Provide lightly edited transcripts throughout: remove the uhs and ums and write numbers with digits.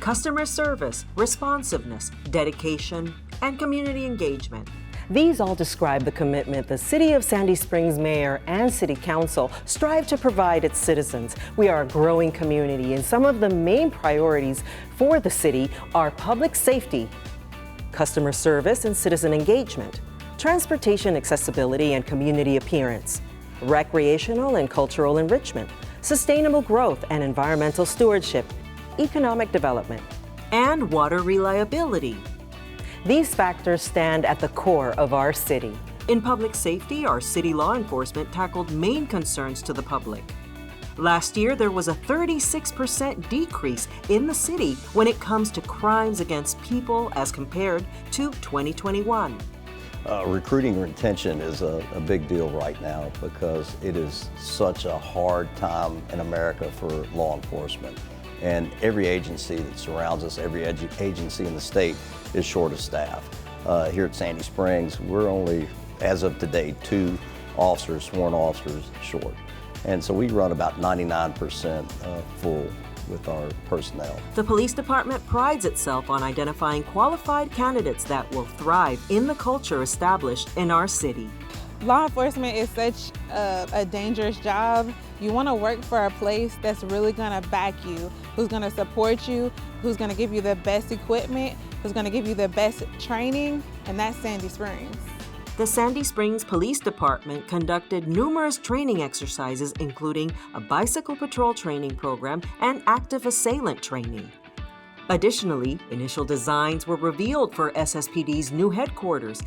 customer service, responsiveness, dedication, and community engagement. These all describe the commitment the City of Sandy Springs Mayor and City Council strive to provide its citizens. We are a growing community, and some of the main priorities for the city are public safety, customer service and citizen engagement, transportation accessibility and community appearance, recreational and cultural enrichment, sustainable growth and environmental stewardship, economic development, and water reliability. These factors stand at the core of our city. In public safety, our city law enforcement tackled main concerns to the public. Last year, there was a 36% decrease in the city when it comes to crimes against people as compared to 2021. Recruiting and retention is a big deal right now because it is such a hard time in America for law enforcement. And every agency that surrounds us, every agency in the state is short of staff. Here at Sandy Springs, we're only, as of today, 2 officers, sworn officers short. And so we run about 99% full with our personnel. The police department prides itself on identifying qualified candidates that will thrive in the culture established in our city. Law enforcement is such a dangerous job. You want to work for a place that's really going to back you, who's going to support you, who's going to give you the best equipment, who's going to give you the best training, and that's Sandy Springs. The Sandy Springs Police Department conducted numerous training exercises, including a bicycle patrol training program and active assailant training. Additionally, initial designs were revealed for SSPD's new headquarters.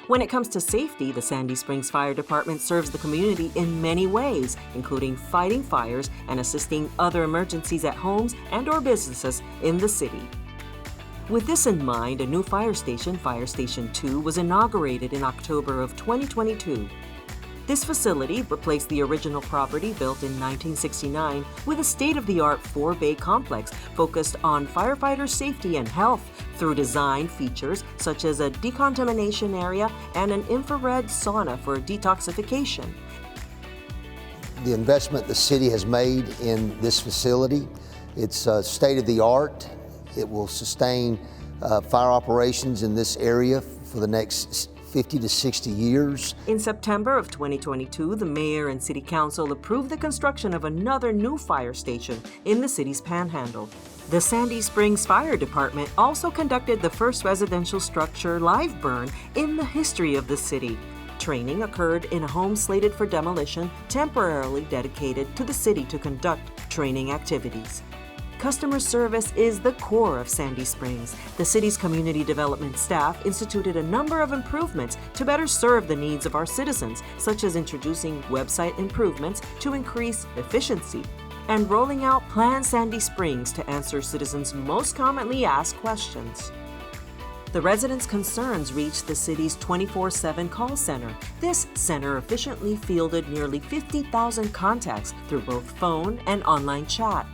When it comes to safety, the Sandy Springs Fire Department serves the community in many ways, including fighting fires and assisting other emergencies at homes and/or businesses in the city. With this in mind, a new fire station, Fire Station 2, was inaugurated in October of 2022. This facility replaced the original property built in 1969 with a state-of-the-art 4-bay complex focused on firefighter safety and health through design features such as a decontamination area and an infrared sauna for detoxification. The investment the city has made in this facility, it's state-of-the-art. It will sustain fire operations in this area for the next 50 to 60 years. In September of 2022, the mayor and city council approved the construction of another new fire station in the city's panhandle. The Sandy Springs Fire Department also conducted the first residential structure live burn in the history of the city. Training occurred in a home slated for demolition, temporarily dedicated to the city to conduct training activities. Customer service is the core of Sandy Springs. The city's community development staff instituted a number of improvements to better serve the needs of our citizens, such as introducing website improvements to increase efficiency and rolling out Plan Sandy Springs to answer citizens' most commonly asked questions. The residents' concerns reached the city's 24/7 call center. This center efficiently fielded nearly 50,000 contacts through both phone and online chat.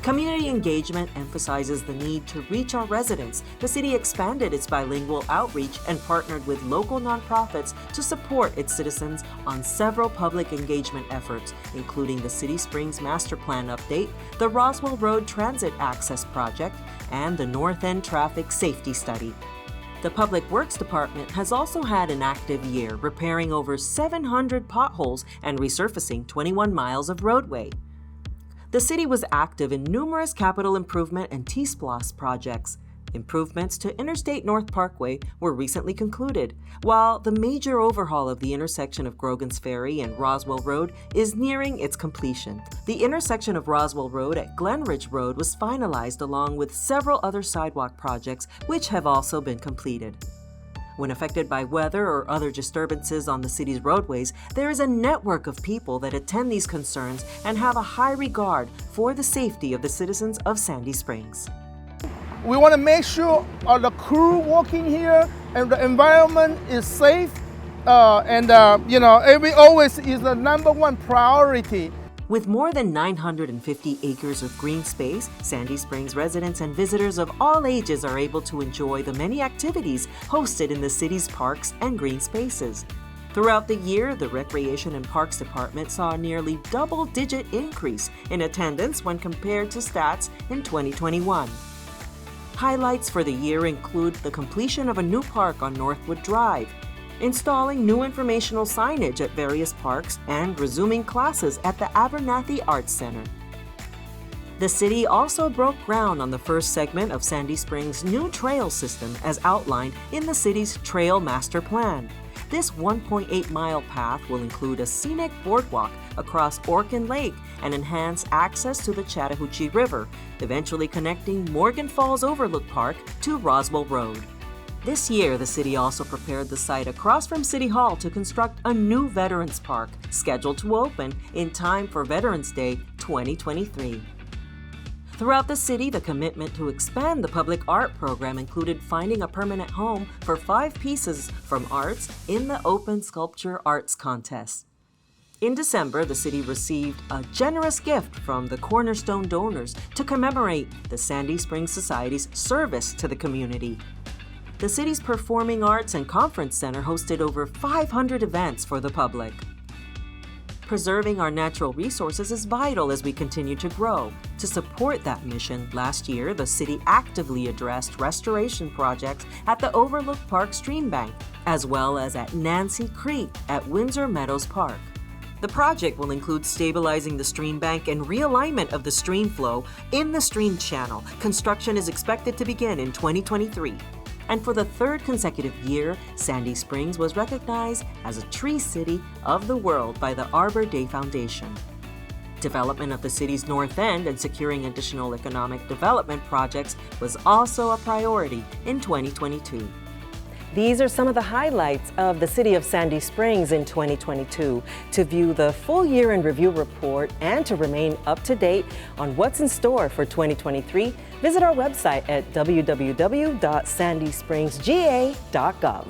Community engagement emphasizes the need to reach our residents. The city expanded its bilingual outreach and partnered with local nonprofits to support its citizens on several public engagement efforts, including the City Springs Master Plan Update, the Roswell Road Transit Access Project, and the North End Traffic Safety Study. The Public Works Department has also had an active year, repairing over 700 potholes and resurfacing 21 miles of roadway. The city was active in numerous capital improvement and T-SPLOS projects. Improvements to Interstate North Parkway were recently concluded, while the major overhaul of the intersection of Grogan's Ferry and Roswell Road is nearing its completion. The intersection of Roswell Road at Glenridge Road was finalized along with several other sidewalk projects which have also been completed. When affected by weather or other disturbances on the city's roadways, there is a network of people that attend these concerns and have a high regard for the safety of the citizens of Sandy Springs. We want to make sure the crew working here and the environment is safe, it always is the #1 priority. With more than 950 acres of green space, Sandy Springs residents and visitors of all ages are able to enjoy the many activities hosted in the city's parks and green spaces. Throughout the year, the Recreation and Parks Department saw a nearly double-digit increase in attendance when compared to stats in 2021. Highlights for the year include the completion of a new park on Northwood Drive, installing new informational signage at various parks, and resuming classes at the Abernathy Arts Center. The city also broke ground on the first segment of Sandy Springs' new trail system as outlined in the city's Trail Master Plan. This 1.8-mile path will include a scenic boardwalk across Orkin Lake and enhance access to the Chattahoochee River, eventually connecting Morgan Falls Overlook Park to Roswell Road. This year, the city also prepared the site across from City Hall to construct a new Veterans Park, scheduled to open in time for Veterans Day 2023. Throughout the city, the commitment to expand the public art program included finding a permanent home for 5 pieces from arts in the Open Sculpture Arts Contest. In December, the city received a generous gift from the Cornerstone donors to commemorate the Sandy Springs Society's service to the community. The city's Performing Arts and Conference Center hosted over 500 events for the public. Preserving our natural resources is vital as we continue to grow. To support that mission, last year, the city actively addressed restoration projects at the Overlook Park Stream Bank, as well as at Nancy Creek at Windsor Meadows Park. The project will include stabilizing the stream bank and realignment of the stream flow in the stream channel. Construction is expected to begin in 2023. And for the 3rd consecutive year, Sandy Springs was recognized as a Tree City of the World by the Arbor Day Foundation. Development of the city's north end and securing additional economic development projects was also a priority in 2022. These are some of the highlights of the City of Sandy Springs in 2022. To view the full year in review report and to remain up to date on what's in store for 2023, visit our website at www.sandyspringsga.gov.